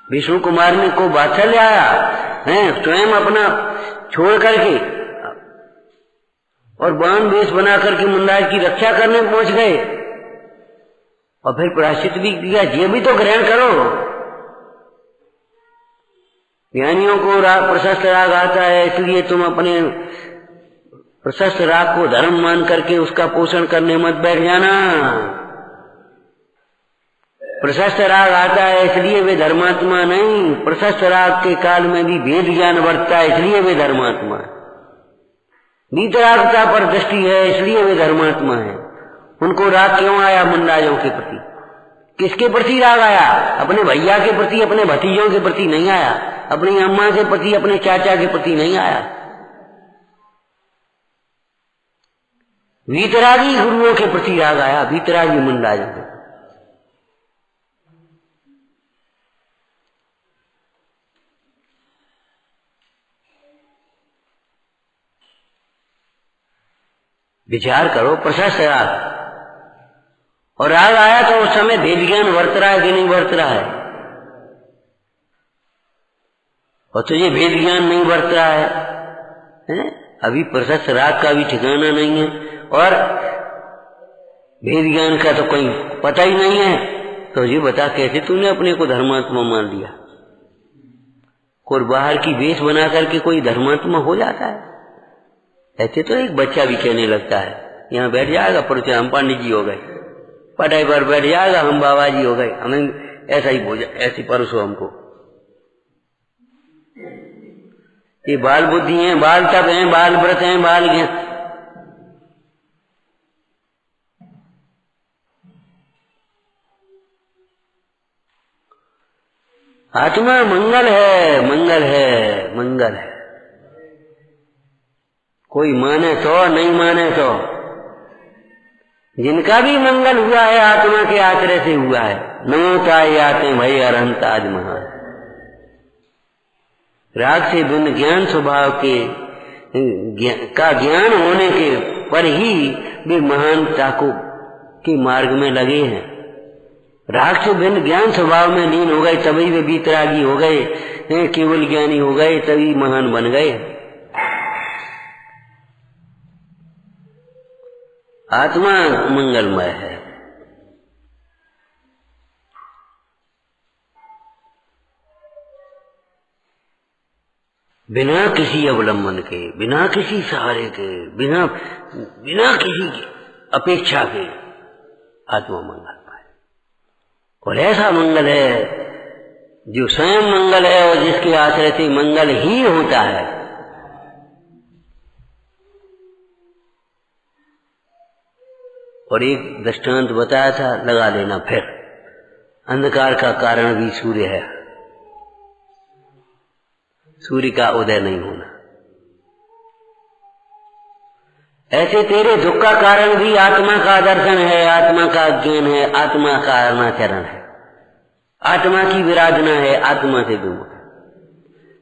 विष्णु कुमार ने को वात्सल्य आया है, स्वयं अपना छोड़ करके और बाण वेश बना करके मुंडाज की रक्षा करने पहुंच गए, और फिर प्रायश्चित भी किया। ये भी तो ग्रहण करो। ज्ञानियों को राग प्रशस्त राग आता है, इसलिए तुम अपने प्रशस्त राग को धर्म मान करके उसका पोषण करने मत बैठ जाना। प्रशस्त राग आता है इसलिए वे धर्मात्मा नहीं, प्रशस्त राग के काल में भी भेद ज्ञान बरतता है इसलिए वे धर्मात्मा है। वीतरागता पर दृष्टि है इसलिए वे धर्मात्मा है। उनको राग क्यों आया मुंडाजों के प्रति? किसके प्रति राग आया? अपने भैया के प्रति, अपने भतीजों के प्रति नहीं आया, अपनी अम्मा के प्रति, अपने चाचा के प्रति नहीं आया। वीतरागी गुरुओं के प्रति राग आया, वीतरागी मुंडाजों के। विचार करो, प्रशस्त राग, और राग आया तो उस समय भेद ज्ञान वर्त रहा है कि नहीं वर्त रहा है? और तुझे भेद ज्ञान नहीं वर्त रहा है? अभी प्रशस्त राग का भी ठिकाना नहीं है, और भेद ज्ञान का तो कोई पता ही नहीं है। तो ये बता कैसे तूने अपने को धर्मात्मा मान लिया? कोई बाहर की वेश बना करके कोई धर्मात्मा हो जाता है? ऐसे तो एक बच्चा भी कहने लगता है, यहाँ बैठ जाएगा परिचय हम पंडित जी हो गए, पढ़ाई पर बैठ जाएगा हम बाबा जी हो गए, हमें ऐसा ही बोझा, ऐसी परसों हमको। ये बाल बुद्धि है, बाल तप है, बाल व्रत है, बाल ज्ञान। आत्मा मंगल है, मंगल है, मंगल है। कोई माने तो, नहीं माने तो। जिनका भी मंगल हुआ है आत्मा के आश्रय से हुआ है। नमोताय आते भई अरहंत आज महान। राग से भिन्न ज्ञान स्वभाव के का ज्ञान होने के पर ही वे महानता को के मार्ग में लगे हैं। राग से भिन्न ज्ञान स्वभाव में लीन हो गए, तभी वे वीतरागी हो गए, केवल ज्ञानी हो गए, तभी महान बन गए। आत्मा मंगलमय है। बिना किसी अवलंबन के, बिना किसी सहारे के, बिना किसी की अपेक्षा के आत्मा मंगलमय है। और ऐसा मंगल है जो स्वयं मंगल है और जिसके आश्रय से मंगल ही होता है। और एक दृष्टांत बताया था, लगा लेना फिर। अंधकार का कारण भी सूर्य है, सूर्य का उदय नहीं होना। ऐसे तेरे दुख का कारण भी आत्मा का दर्शन है, आत्मा का ज्ञान है, आत्मा का अरुणाचरण है, आत्मा की विराधना है, आत्मा से विमुख।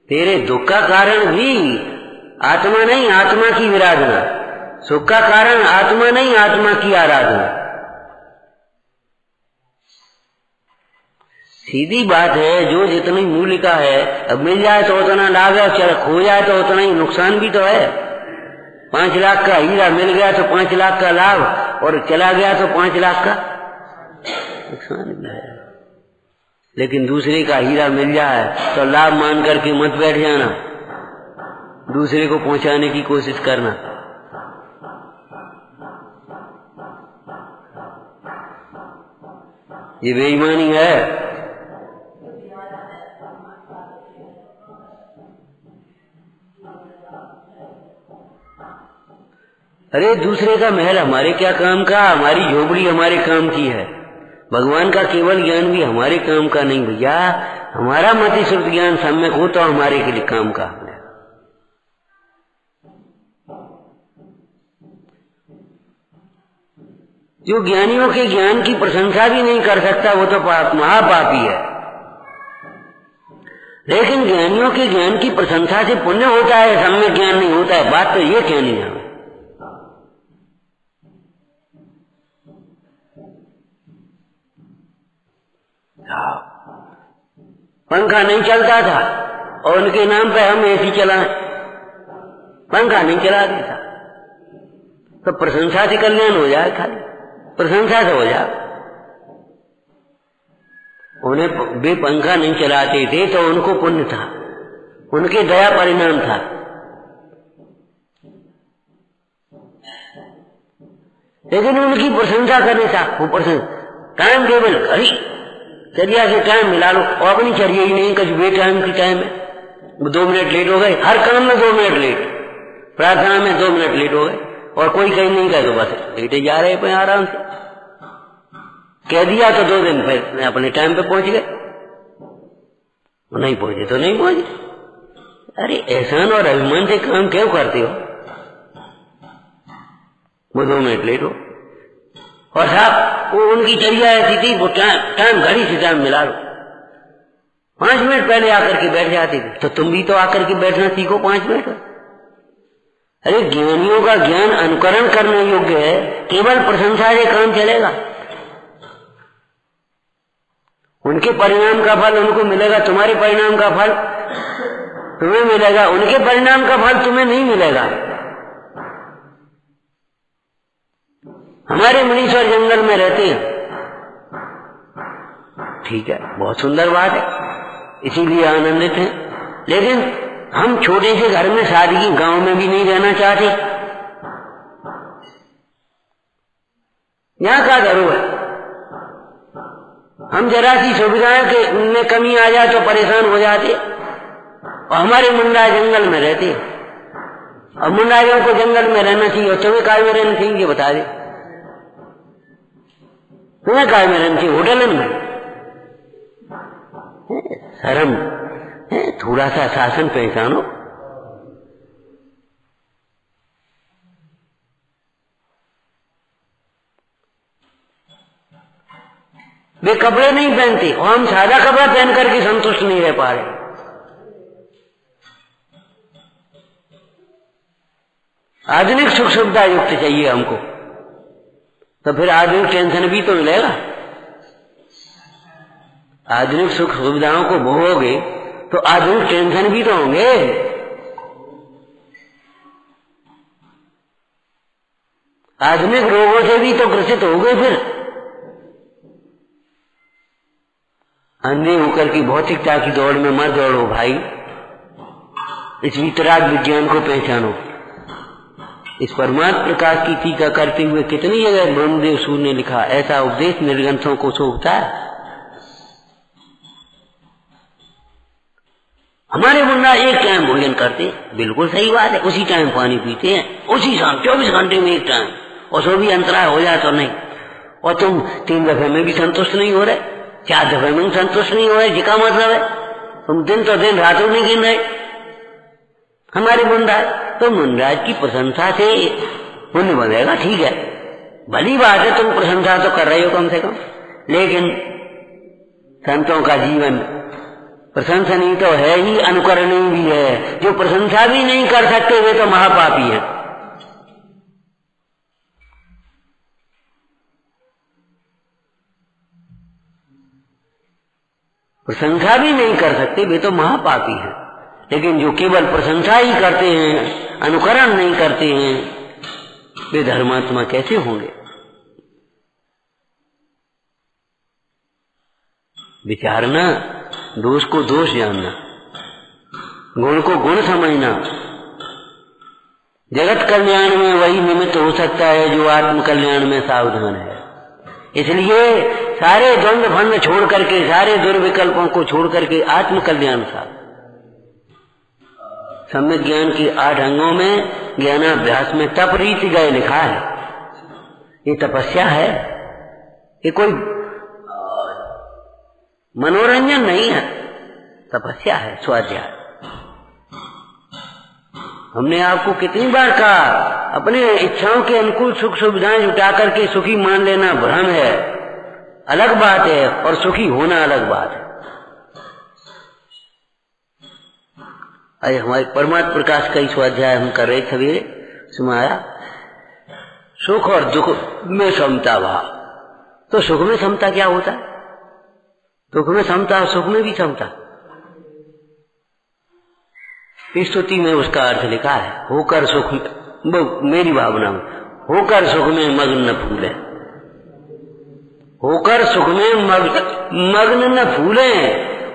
तेरे दुख का कारण भी आत्मा नहीं, आत्मा की विराधना। सुख का कारण आत्मा नहीं, आत्मा की आराधना। सीधी बात है। जो जितनी मूल्य का है, अब मिल जाए तो उतना लाभ है, चल खो जाए तो उतना ही नुकसान भी तो है। 5 लाख का हीरा मिल गया तो 5 लाख का लाभ, और चला गया तो 5 लाख का नुकसान भी है। लेकिन दूसरे का हीरा मिल जाए तो लाभ मान करके मत बैठ जाना, दूसरे को पहुंचाने की कोशिश करना। ये बेईमानी है। अरे दूसरे का महल हमारे क्या काम का, हमारी झोपड़ी हमारे काम की है। भगवान का केवल ज्ञान भी हमारे काम का नहीं भैया। हमारा मति शुद्ध ज्ञान सम्यक हो तो हमारे के लिए काम का है। जो ज्ञानियों के ज्ञान की प्रशंसा भी नहीं कर सकता वो तो महापापी है। लेकिन ज्ञानियों के ज्ञान की प्रशंसा से पुण्य होता है, सम्यक ज्ञान नहीं होता है। बात तो ये कहनी है। पंखा नहीं चलता था और उनके नाम पे हम एसी चलाएं, पंखा नहीं चला देता तो प्रशंसा से कल्याण हो जाए, खाली प्रशंसा से हो जाए। उन्हें वे पंखा नहीं चलाते थे तो उनको पुण्य था, उनके दया परिणाम था। लेकिन उनकी प्रशंसा करने था, वो प्रशंसा टाइम टेबल घड़ी चर्या से टाइम मिला लो, और अपनी चर्या ही नहीं, कुछ बे टाइम की टाइम है। 2 मिनट लेट हो गए, हर काम में 2 मिनट लेट, प्रार्थना में 2 मिनट लेट हो गए, और कोई कहीं नहीं कहे तो बस लेटे जा रहे पे आराम से। कह दिया तो 2 दिन फिर अपने टाइम पे पहुंच गए, नहीं पहुंचे तो नहीं पहुंचे। अरे एहसान और अभिमान से काम क्यों करते हो? वो 2 मिनट लेट हो, और साहब वो उनकी चर्या ऐसी थी, वो टाइम घड़ी से टाइम मिला लो। 5 मिनट पहले आकर के बैठ जाते थे, तो तुम भी तो आकर के बैठना सीखो 5 मिनट। अरे ज्ञानियों का ज्ञान अनुकरण करने योग्य है, केवल प्रशंसा से काम चलेगा। उनके परिणाम का फल उनको मिलेगा, तुम्हारे परिणाम का फल तुम्हें मिलेगा, उनके परिणाम का फल तुम्हें नहीं मिलेगा। हमारे मुनीश्वर जंगल में रहते हैं, ठीक है, बहुत सुंदर बात है, इसीलिए आनंदित हैं। लेकिन हम छोटे से घर में सादगी, गांव में भी नहीं रहना चाहते। यहाँ का धरो है, हम जरा सी सुविधाएं के में कमी आ जाए तो परेशान हो जाते, और हमारे मुंडा जंगल में रहते। और मुंडाइयों को जंगल में रहना चाहिए, और तुम्हें काय में रहना चाहिए बता दे, तुम्हें काय में रहना चाहिए? होटल में। शर्म है, थोड़ा सा शासन पहचानो। वे कपड़े नहीं पहनते और हम सादा कपड़ा पहन करके संतुष्ट नहीं रह पा रहे। आधुनिक सुख सुविधा युक्त चाहिए हमको, तो फिर आधुनिक टेंशन भी तो मिलेगा। आधुनिक सुख सुविधाओं को भोगोगे तो आधुनिक टेंशन भी तो होंगे। आधुनिक रोगों से भी तो ग्रसित हो गए। फिर अंधे होकर की भौतिकता की दौड़ में मत दौड़ो भाई, इस वितराग विज्ञान को पहचानो। इस परमात्म प्रकाश की टीका करते हुए कितनी जगह ब्रह्मदेव सूर्य ने लिखा, ऐसा उपदेश निर्ग्रंथों को शोभता है। हमारे मुन्ना एक टाइम भोजन करते, बिल्कुल सही बात है, उसी टाइम पानी पीते हैं, उसी शाम 24 घंटे में एक टाइम, और सो भी अंतराय हो जाए तो नहीं। और तुम 3 दफे में भी संतुष्ट नहीं हो रहे, 4 दफे में संतुष्ट नहीं हो रहे, जिसका मतलब है तुम दिन तो दिन रातों नहीं गिन रहे। हमारे मुनराज तो मुनराज की प्रशंसा से पुण्य बनेगा, ठीक है, भली बात है, तुम प्रशंसा तो कर रहे हो कम से कम, लेकिन संतों का जीवन प्रशंसनीय तो है ही, अनुकरणीय भी है। जो प्रशंसा भी नहीं कर सकते वे तो महापापी हैं। प्रशंसा भी नहीं कर सकते वे तो महापापी हैं, लेकिन जो केवल प्रशंसा ही करते हैं, अनुकरण नहीं करते हैं, वे धर्मात्मा कैसे होंगे? विचारना, दोष को दोष जानना, गुण को गुण समझना। जगत कल्याण में वही निमित्त हो सकता है जो आत्म कल्याण में सावधान है। इसलिए सारे द्वंद्व भंग छोड़ करके, सारे दुर्विकल्पों को छोड़ करके आत्म कल्याण साध। सम्यक ज्ञान की 8 अंगों में ज्ञानाभ्यास में तप रीति गए लिखा है। ये तपस्या है, ये कोई मनोरंजन नहीं है, तपस्या है, स्वाध्याय। हमने आपको कितनी बार कहा, अपने इच्छाओं के अनुकूल सुख सुविधाएं जुटा करके सुखी मान लेना भ्रम है, अलग बात है, और सुखी होना अलग बात है। अरे हमारे परमात्म प्रकाश का ही स्वाध्याय हम कर रहे सवेरे, सुनाया सुख और दुख में समता भाव। तो सुख में समता क्या होता है? दुख में समता, सुख में भी समता। इस स्तुति में उसका अर्थ लिखा है, होकर सुख, मेरी भावना में, होकर सुख में मग्न न फूले, होकर सुख में मग्न न फूले।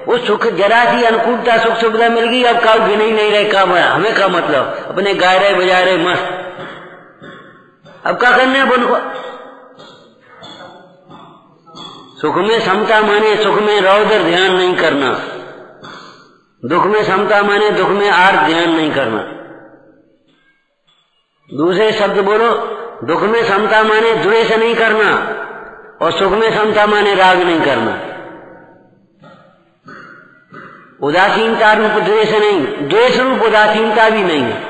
वो सुख जरा सी अनुकूलता सुख सुविधा मिल गई, अब का गिन ही नहीं रहे, का हमें का मतलब, अपने गाय रहे बजा रहे मस्त, अब क्या करने अब उनको। सुख में समता माने सुख में रौदर ध्यान नहीं करना, दुख में समता माने दुख में आर्त ध्यान नहीं करना। दूसरे शब्द बोलो, दुख में समता माने द्वेष नहीं करना, और सुख में समता माने राग नहीं करना। उदासीनता रूप द्वेष नहीं, द्वेष रूप उदासीनता भी नहीं है।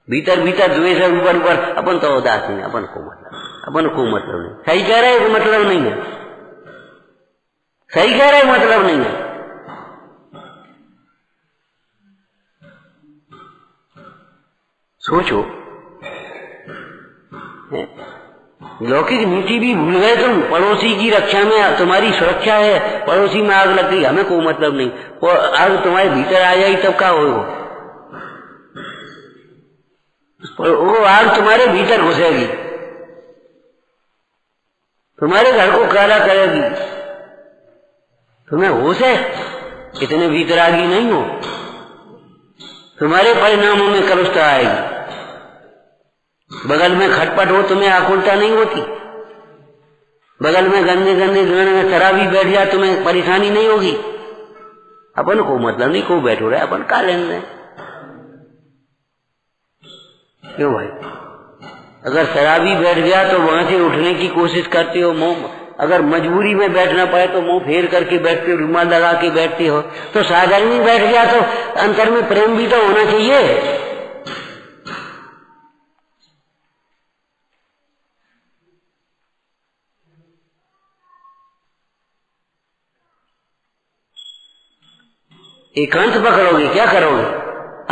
भीतर भीतर द्वेष है, ऊपर ऊपर अपन तो उदासीन, अपन को मतलब नहीं। सही कह रहे मतलब नहीं है, सही कह रहे मतलब नहीं है। सोचो, लौकिक नीति भी भूल गए तुम। पड़ोसी की रक्षा में तुम्हारी सुरक्षा है, पड़ोसी में आग लग गई, हमें कोई मतलब नहीं, आग तुम्हारे भीतर आ जाएगी तब क्या होगा? वो आग तुम्हारे भीतर घुसेगी, तुम्हारे घर को काला करेगी। तुम्हें होश है? इतने भीतर आगी नहीं हो, तुम्हारे परिणामों में कलुषता आएगी। बगल में खटपट हो, तुम्हें आकुलता नहीं होती। बगल में गंदे गंदे गाने में शराबी बैठ जाए, तुम्हें परेशानी नहीं होगी। अपन को मतलब नहीं, को बैठो रहे, अपन का लेन दें। क्यों भाई? अगर शराबी बैठ गया तो वहां से उठने की कोशिश करते हो, मुंह, अगर मजबूरी में बैठना पड़े तो मुंह फेर करके बैठते हो, रुमाल लगा के बैठते हो। तो साधारण ही बैठ गया तो अंतर में प्रेम भी तो होना चाहिए। एकांत पकड़ोगे, क्या करोगे?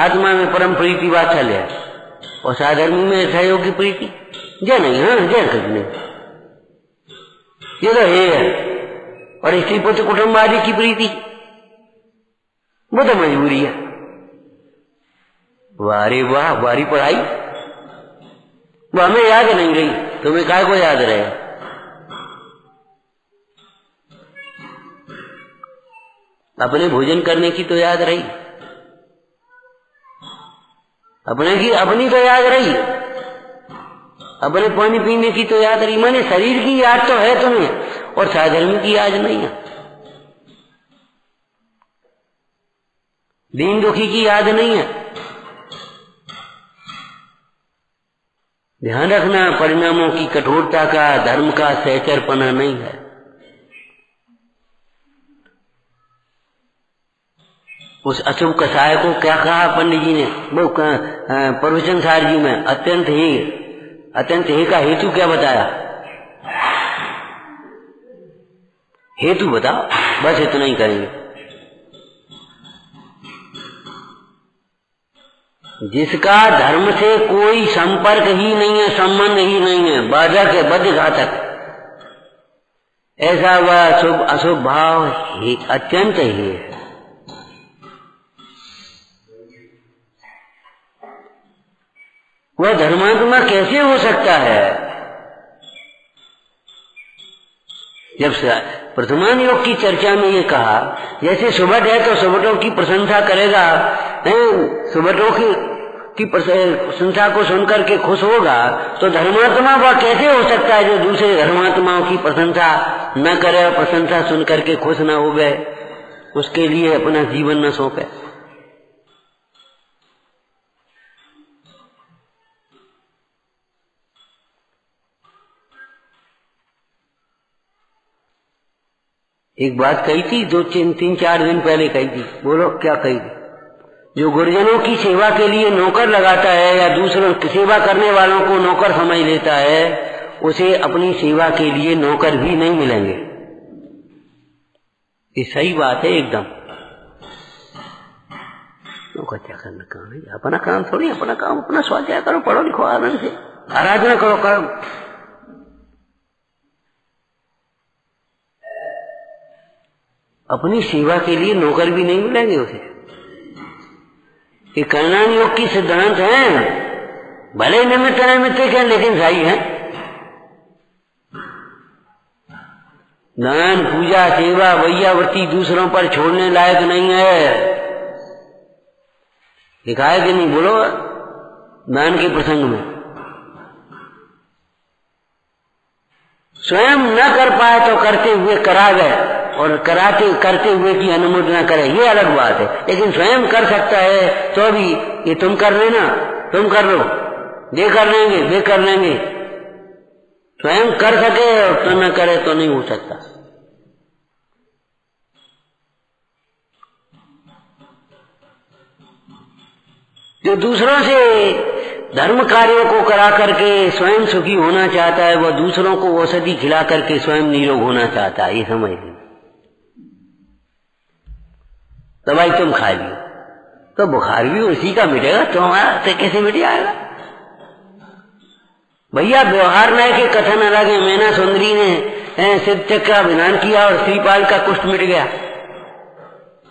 आत्मा में परम प्रीति वात्सल्य है, और साधर्मी में सहयोग की प्रीति जय नहीं, हाँ जय कुछ नहीं, ये तो है। और स्त्री पुत्र कुटुंब आदि की प्रीति वो तो मजबूरी है। वारे वाह, वारी पढ़ाई वो हमें याद नहीं रही, तुम्हें काय को याद रहे। अपने भोजन करने की तो याद रही, अपनी तो याद रही, अपने पानी पीने की तो याद रही। माने शरीर की याद तो है तुम्हें और साधर्म की याद नहीं है, दीन दुखी की याद नहीं है। ध्यान रखना, परिणामों की कठोरता का, धर्म का सहचरपना नहीं है। उस अशुभ कसाय को क्या कहा पंडित जी ने, वो प्रवचन सार जी में अत्यंत ही का हेतु क्या बताया, हेतु बताओ, बस इतना ही करेंगे। जिसका धर्म से कोई संपर्क ही नहीं है, संबंध ही नहीं है, बाधक है, बद्धघातक, ऐसा वह अशुभ भाव अत्यंत ही है। वह धर्मात्मा कैसे हो सकता है? जब प्रथमान योग की चर्चा में ये कहा, जैसे सुबट है तो सुबटों की प्रशंसा करेगा, सुबटों की प्रशंसा को सुनकर के खुश होगा, तो धर्मात्मा वह कैसे हो सकता है जो दूसरे धर्मात्माओं की प्रशंसा न करे और प्रशंसा सुन करके खुश न हो गए, उसके लिए अपना जीवन न सौंपे। एक बात कही थी, 2-3-4 दिन पहले कही थी, बोलो क्या कही थी? जो गुरुजनों की सेवा के लिए नौकर लगाता है या दूसरों की सेवा करने वालों को नौकर समझ लेता है, उसे अपनी सेवा के लिए नौकर भी नहीं मिलेंगे। ये सही बात है एकदम। नौकर क्या करना, काम है अपना काम थोड़ी, अपना काम अपना स्वाध्याय करो, पढ़ो लिखो, आनंद से आराधना करो। अपनी सेवा के लिए नौकर भी नहीं मिलेंगे उसे। ये कर्णान योग की सिद्धांत है, भले निमित्त नैमित्तिक है लेकिन सही है। दान पूजा सेवा वैयावृत्ति दूसरों पर छोड़ने लायक नहीं है। लिखा है कि नहीं, बोलो दान के प्रसंग में। स्वयं न कर पाए तो करते हुए करा गए, और करते हुए की अनुमोदना करे, ये अलग बात है। लेकिन स्वयं कर सकता है तो भी ये तुम कर लेना, तुम कर लो, ये कर लेंगे, वे कर लेंगे। स्वयं कर सके और तो न करे तो नहीं हो सकता। जो दूसरों से धर्म कार्यों को करा करके स्वयं सुखी होना चाहता है, वह दूसरों को औषधि खिला करके स्वयं निरोग होना चाहता है, ये समझ लो। दवाई तुम खा लियो तो बुखार भी उसी का मिटेगा, तुम्हारा तो कैसे मिट जाएगा? भैया व्यवहार नय के कथन अलग है। मैना सुंदरी ने सिद्ध चक्र का विधान किया और श्रीपाल का कुष्ठ मिट गया,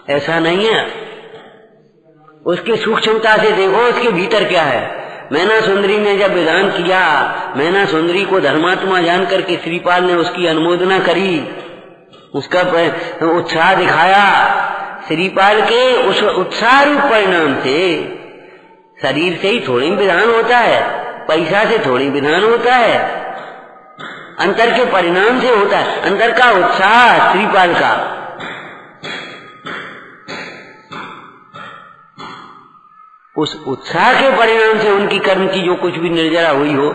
ऐसा नहीं है। उसकी सूक्ष्मता से देखो उसके भीतर क्या है। मैना सुंदरी ने जब विधान किया, मैना सुंदरी को धर्मात्मा जान करके श्रीपाल ने उसकी अनुमोदना करी, उसका उत्साह दिखाया। श्रीपाल के उस उत्साह रूप परिणाम से शरीर से ही थोड़ी विधान होता है, पैसा से थोड़ी विधान होता है, अंतर के परिणाम से होता है। अंतर का उत्साह श्रीपाल का, उस उत्साह के परिणाम से उनकी कर्म की जो कुछ भी निर्जरा हुई हो,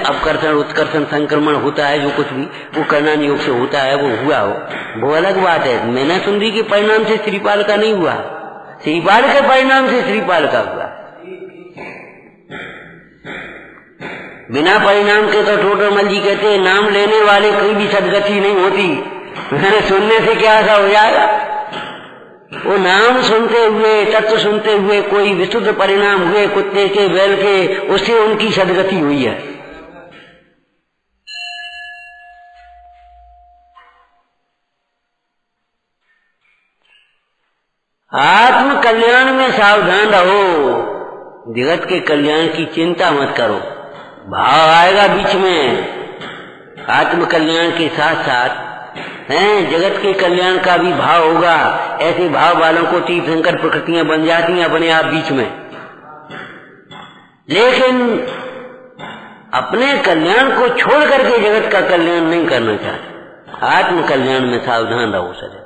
अपकर्षण उत्कर्षण संक्रमण होता है, जो कुछ भी वो कर्णान योग से होता है वो हुआ हो, वो अलग बात है। मैना सुंदरी के परिणाम से श्रीपाल का नहीं हुआ, श्रीपाल के परिणाम से श्रीपाल का हुआ। बिना परिणाम के तो टोटरमल जी कहते हैं नाम लेने वाले कोई भी सदगति नहीं होती। सुनने से क्या ऐसा हो जाएगा वो नाम सुनते हुए, तत्व सुनते हुए कोई विशुद्ध परिणाम हुए कुत्ते के, बैल के, उससे उनकी सदगति हुई है। आत्म कल्याण में सावधान रहो, जगत के कल्याण की चिंता मत करो। भाव आएगा बीच में, आत्म कल्याण के साथ साथ जगत के कल्याण का भी भाव होगा। ऐसे भाव वालों को तीर्थंकर प्रकृतियां बन जाती हैं अपने आप बीच में। लेकिन अपने कल्याण को छोड़ करके जगत का कल्याण नहीं करना चाहते। आत्म कल्याण में सावधान रहो सदैव।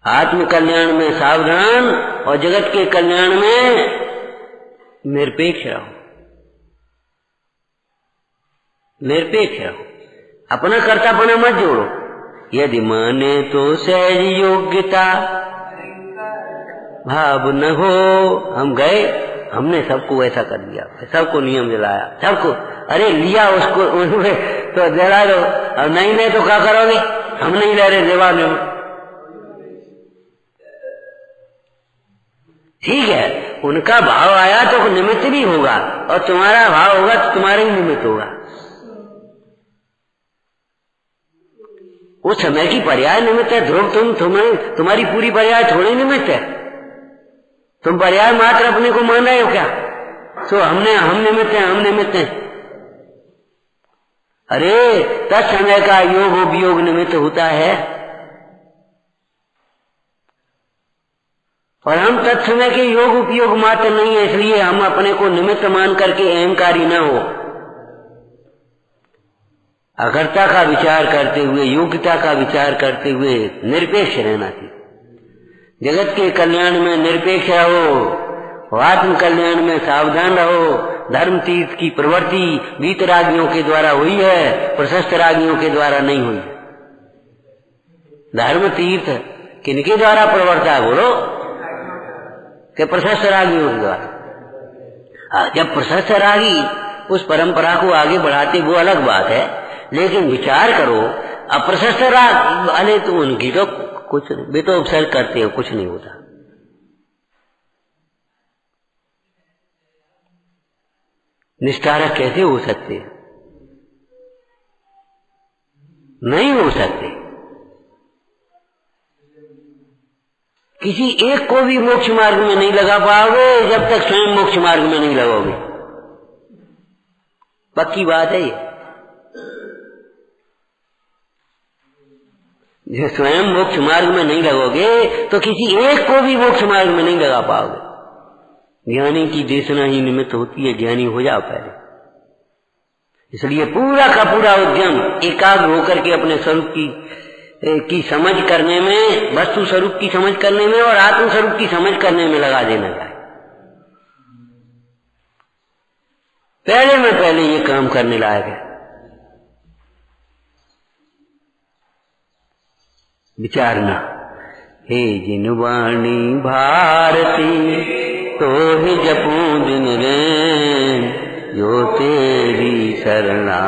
आत्म कल्याण में सावधान और जगत के कल्याण में निरपेक्ष रहो। निरपेक्ष रहो, अपना कर्तापना मत जोड़ो। यदि माने तो सहज योग्यता भाव न हो। हम गए, हमने सबको ऐसा कर दिया, सबको नियम दिलाया, सबको, अरे लिया उसको तो दिला दो, और नहीं ले तो क्या करोगे? हम नहीं ले रहे देवा में, ठीक है। उनका भाव आया तो निमित्त भी होगा, और तुम्हारा भाव होगा तो तुम्हारा ही निमित्त होगा। उस समय की पर्याय निमित्त है। ध्रुव तुम्हारी पूरी पर्याय थोड़ी निमित्त है। तुम पर्याय मात्र अपने को मान रहे हो क्या? तो हम निमित्त हैं, हम निमित्त हैं। अरे तत्समय का योग उपयोग निमित्त होता है, और हम तत्समय के योग उपयोग मात्र नहीं है। इसलिए हम अपने को निमित्त मान करके अहंकारी न हो। अकर्ता का विचार करते हुए, योग्यता का विचार करते हुए निरपेक्ष रहना चाहिए। जगत के कल्याण में निरपेक्ष रहो, आत्म कल्याण में सावधान रहो। धर्म तीर्थ की प्रवृत्ति वीतरागियों के द्वारा हुई है, प्रशस्त रागियों के द्वारा नहीं हुई। धर्म तीर्थ किनके द्वारा प्रवर्ता है बोलो? कि प्रशस्त रागियों के द्वारा। जब प्रशस्त रागी उस परंपरा को आगे बढ़ाते वो अलग बात है, लेकिन विचार करो अप्रशस्त राग वाले तो उनकी तो कुछ नहीं, वे तो उपसर्ग करते हो, कुछ नहीं होता। निष्ठारक कैसे हो सकते? नहीं हो सकते। किसी एक को भी मोक्ष मार्ग में नहीं लगा पाओगे जब तक स्वयं मोक्ष मार्ग में नहीं लगोगे। पक्की बात है ये। जो स्वयं मोक्ष मार्ग में नहीं लगोगे तो किसी एक को भी मोक्ष मार्ग में नहीं लगा पाओगे। ज्ञानी की देशना ही निमित्त होती है, ज्ञानी हो जाओ पहले। इसलिए पूरा का पूरा उद्यम एकाग्र होकर के अपने स्वरूप की समझ करने में, वस्तु स्वरूप की समझ करने में और आत्म स्वरूप की समझ करने में लगा देना चाहिए। पहले में पहले ये काम करने लायक है। विचारना, हे जिनवाणी भारती तो ही जपूं दिन रैन, जो तेरी शरणा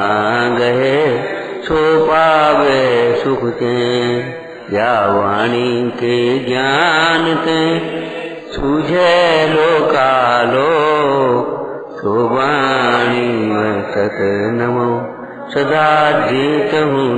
गए सो पावे सुख चैन। या वाणी के ज्ञान ते सूझे लोकालो, सो वाणी सत नमो सदा जीत हूँ